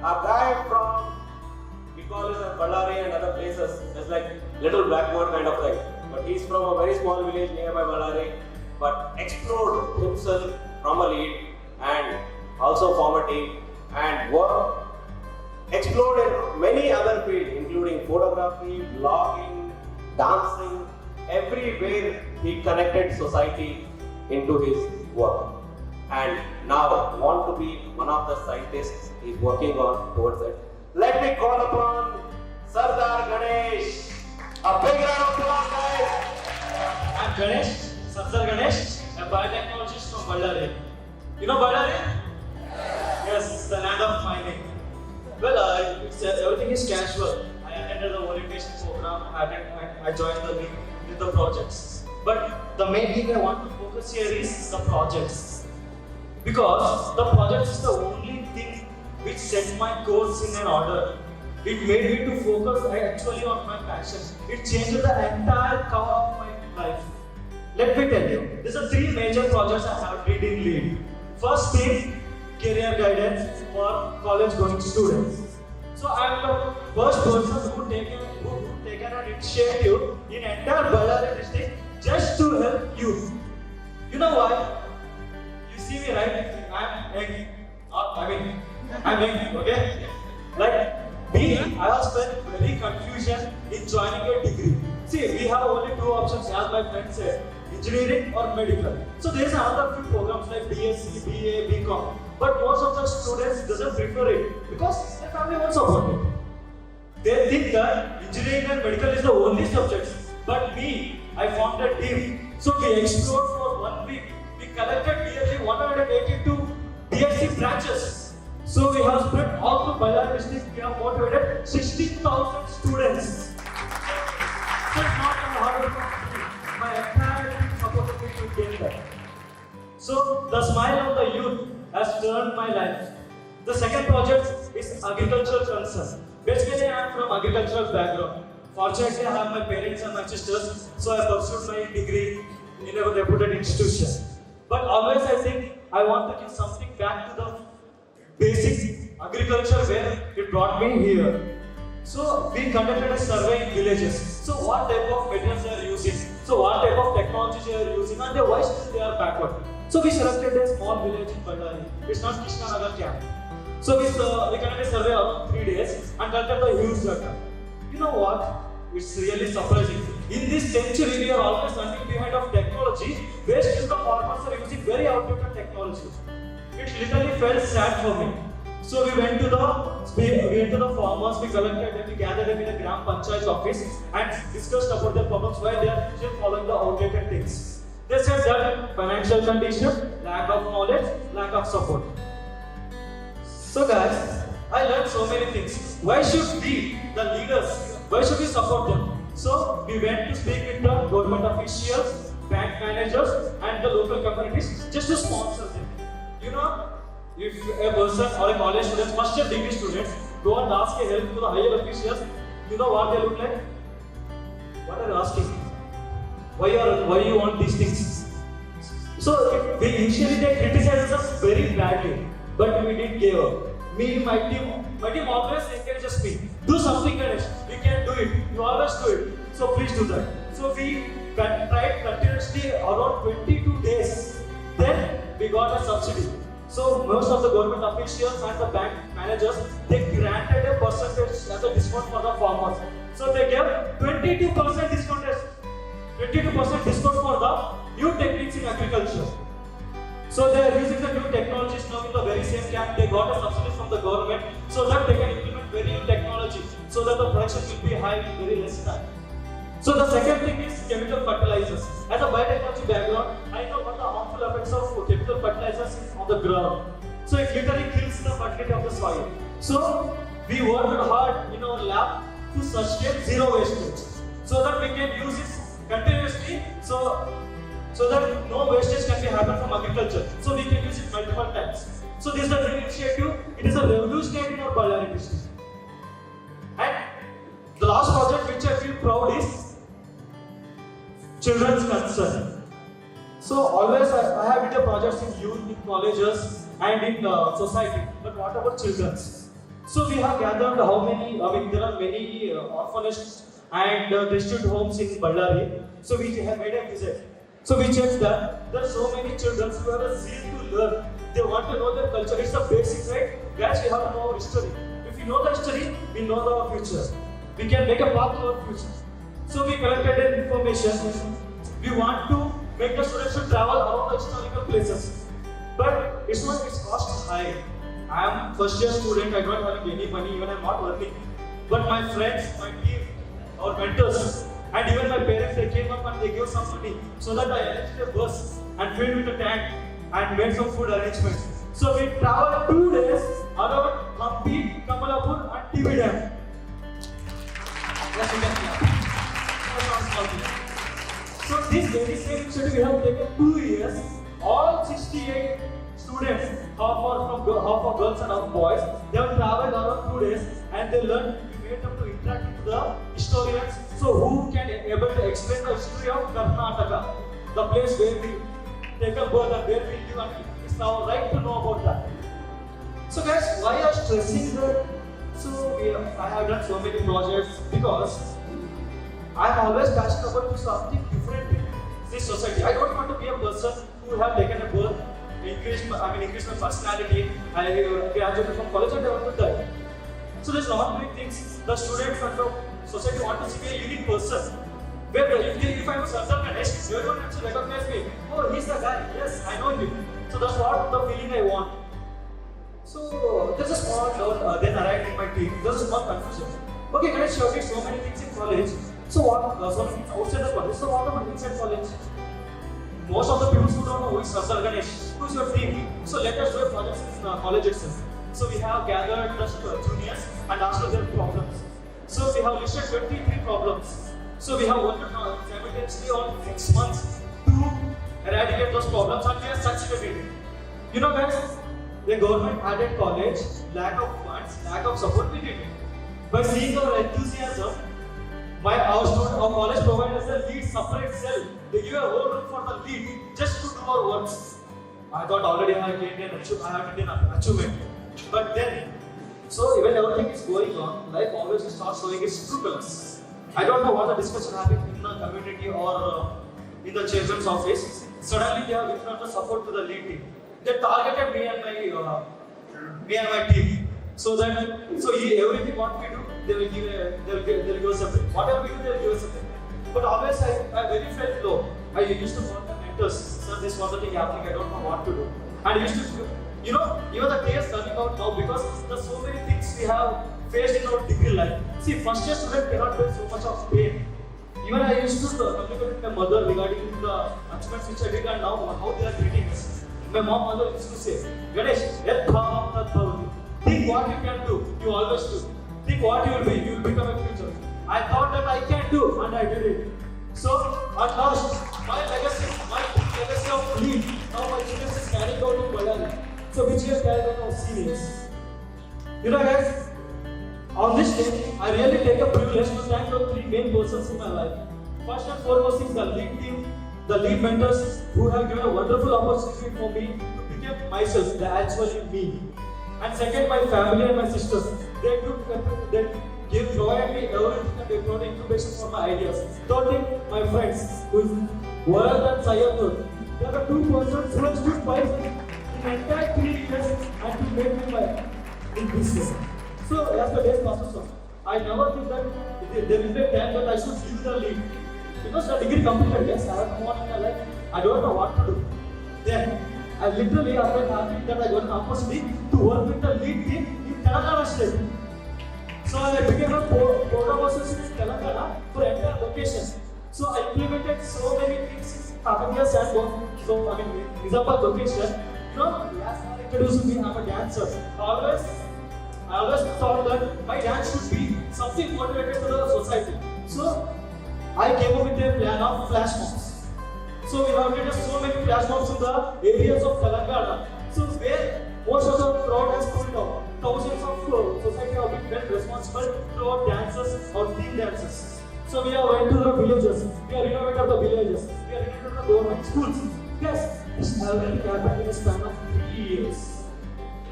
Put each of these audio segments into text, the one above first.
A guy from, we call it Ballari and other places, it's like little backward kind of thing. But he's from a very small village nearby Ballari, but explored himself from a lead and also form a team and work, explored in many other fields including photography, blogging, dancing, everywhere he connected society into his work. And now want to be one of the scientists he's working on towards it. Let me call upon Sardar Ganesh. A big round of applause, guys. I'm Ganesh, Sardar Ganesh, a biotechnologist from Ballari. You know Ballari? Yes, the land of mining. Well, everything is casual. I attended the orientation program, I joined the projects. But the main thing I want to focus here is the projects. Because the project is the only thing which set my course in an order. It made me to focus actually on my passion. It changed the entire cover of my life. Let me tell you, these are three major projects I have did in lead. First thing, career guidance for college going students. So I am the first person who taken an initiative in entire Ballari district just to help you. You know why? You see me right? I'm young, okay? Like me, I was felt very confusion in joining a degree. See, we have only two options as my friend said, engineering or medical. So there is another few programs like BSc, BA, BCom. But most of the students doesn't prefer it because their family won't support it. They think that engineering and medical is the only subjects. But me, I formed a team. So we explored for 1 week. We collected nearly 182 BSc branches. So we have spread all through Ballari district. We have motivated 60,000 students. So it's not a hard work of me. My entire team supported me to get that. So the smile of the youth has turned my life. The second project is agricultural concern. Basically, I am from agricultural background. Fortunately, I have my parents and my sisters, so I pursued my degree in a reputed institution. But always I think I want to give something back to the basic agriculture where it brought me here. So we conducted a survey in villages. So what type of materials they are using? So what type of technology they are using? And why still they are backward? So we selected a small village in Ballari. It's not Krishnanagar camp. So we conducted a survey around 3 days and collected the huge data. You know what? It's really surprising. In this century, we are always running behind of technology, where still the farmers are using very outdated technology. It literally felt sad for me. So we went to the farmers, we collected them, we gathered them in a Gram Panchayat office and discussed about their problems, why they are still following the outdated things. They said that financial condition, lack of knowledge, lack of support. So guys, I learned so many things. Why should we, the leaders, why should we support them? So we went to speak with the government officials, bank managers and the local communities just to sponsor them. You know, if a person or a college student, first year degree students, go and ask a help to the higher officials, you know what they look like? What are they asking? Why you want these things? So initially they criticized us very badly, but we didn't give up. Me, my team always encourages me. Do something, Ganesh. We can do it. You always do it. So please do that. So we tried continuously around 22 days. Then we got a subsidy. So most of the government officials and the bank managers, they granted a percentage as a discount for the farmers. So they gave 22% discount. 22% discount for the new techniques in agriculture. So they are using the new technologies now in the very same camp. They got a subsidy from the government so that they can implement very new technology so that the production will be high in very less time. So the second thing is chemical fertilizers. As a biotechnology background, I know what the harmful effects of chemical fertilizers is on the ground. So it literally kills the fertility of the soil. So we worked hard in our lab to sustain zero wastage so that we can use it continuously so that no wastage can be happen from agriculture. So we can use it multiple times. So this is a new initiative. It is a revolutionary in our Ballari district. And the last project which I feel proud is children's concern. So always I have did projects in youth, in colleges and in society. But what about children's? So we have gathered how many, there are many orphanages and destitute homes in Ballari. So we have made a visit. So we checked that there are so many children who have a zeal to learn. They want to know their culture. It's the basics, right? Guys, we have to know history. If we know the history, we know our future. We can make a path to our future. So we collected the information. We want to make the students to travel around the historical places. But it's not, its cost high. I am first year student, I don't have any money, even I am not earning. But my friends, my team, our mentors, and even my parents, they came up and they gave some money so that I arranged a bus and filled with a tank and made some food arrangements. So we traveled 2 days around Hampi, Kamalapur and TV Dam. Yes, you can clap. So this very same initiative we have taken 2 years. All 68 students, half are girls and half boys, they have traveled around 2 days and they learned, we made them to interact with the historians, so who can able to explain the history of Karnataka, the place where we take a birth and where we live, and it's our right to know about that. So guys, why are stressing that? So I have done so many projects because I am always passionate about something different in this society. I don't want to be a person who have taken a birth, increased my personality. I graduated from college and I want to die. So there's not many things. The students and the society want to see a unique person. Where if I'm a Sardar Ganesh, everyone has to recognize me. Oh, he's the guy. Yes, I know him. So that's what the feeling I want. So there's a small doubt then arrived in my team. There's a small confusion. Okay, Ganesh, you did so many things in college. So what? So many things outside the college. So what about inside college? Most of the people who don't know who is Sardar Ganesh, who is your team. So let us do a project in college itself. So we have gathered the juniors and asked them their problems. So we have listed 23 problems. So we have worked simultaneously on 6 months to eradicate those problems and we have succeeded. You know guys, the government added college, lack of funds, lack of support, we did it. By seeing our enthusiasm, our college provided us a lead separate cell. They give a whole room for the lead just to do our works. I thought already I have gained an achievement. But then, so when everything is going on, life always starts showing its true colors. I don't know what the discussion happened in the community or in the chairman's office. Suddenly they have given the support to the lead team. They targeted me and my team. So everything what we do, they'll give us a break. Whatever we do, they'll give us a break. But always I very felt low. I used to call my mentors, sir, this was the thing happening, I don't know what to do. And I used to, even the tears coming out now because there's so many things we have faced in our degree life. See, first year student cannot bear so much of pain. Even I used to communicate with my mother regarding the achievements which I did and now how they are treating us. My mother used to say, Ganesh, think what you can do, you always do. Think what you will be, you will become a future. I thought that I can do and I did it. So at last, my legacy of lead, now my students is carrying out in Ballari. So which is carried out of seniors. You know guys, on this day, I really take a privilege to thank the 3 main persons in my life. First and foremost is the lead team, the lead mentors who have given a wonderful opportunity for me to become myself, the actually me. And second, my family and my sisters. They provided me everything and they provided incubation for my ideas. Thirdly, my friends, who is Warad and Sayadur. They are the 2 persons who have stood by me in entire 3 years and to make me my in this way. So as the days passes on, I never think that there will be a time that I should leave the lead. Because the degree completed, yes, I have more in my life. I don't know what to do. Then I literally am very happy that I got an opportunity to work with the lead team in Telangana state. So I became a program associate in Telangana for entire location. So I implemented so many things in Kakatiya Sandbox. So Nizamabad location. As I introduced me, I'm a dancer. I always thought that my dance should be something motivated to the society. So I came up with a plan of flash mobs. So we have created so many flash mobs in the areas of Telangana. So where most of the crowd has pulled out. Thousands of society have been held responsible through our dances or theme dances. So we have went to the villages. We have renovated the villages. We have renovated the government schools. Yes, this has already happened in a span of 3 years.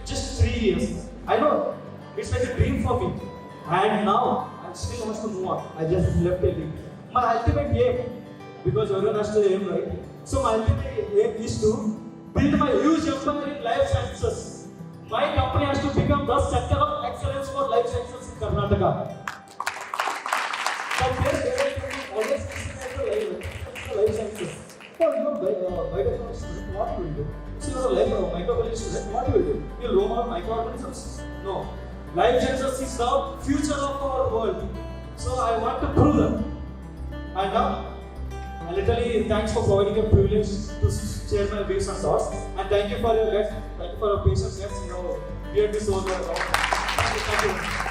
Just 3 years. I know It's like a dream for me. And now, I still have to move on. I just left a league. My ultimate aim, because everyone has to aim, right? So my ultimate aim is to build my huge empire in life sciences. My company has to become the center of excellence for life sciences in Karnataka. But there always life sciences. For your biotechnology student, what you will do? So you're a microbiology student, what you will do? You'll roam out microorganisms? No. Life sciences is the future of our world. So I want to prove that. And now, literally, thanks for providing a privilege to share my views and thoughts. And thank you for your guys. Thank you for your patience. Yes, you know, we had this over. Thank you.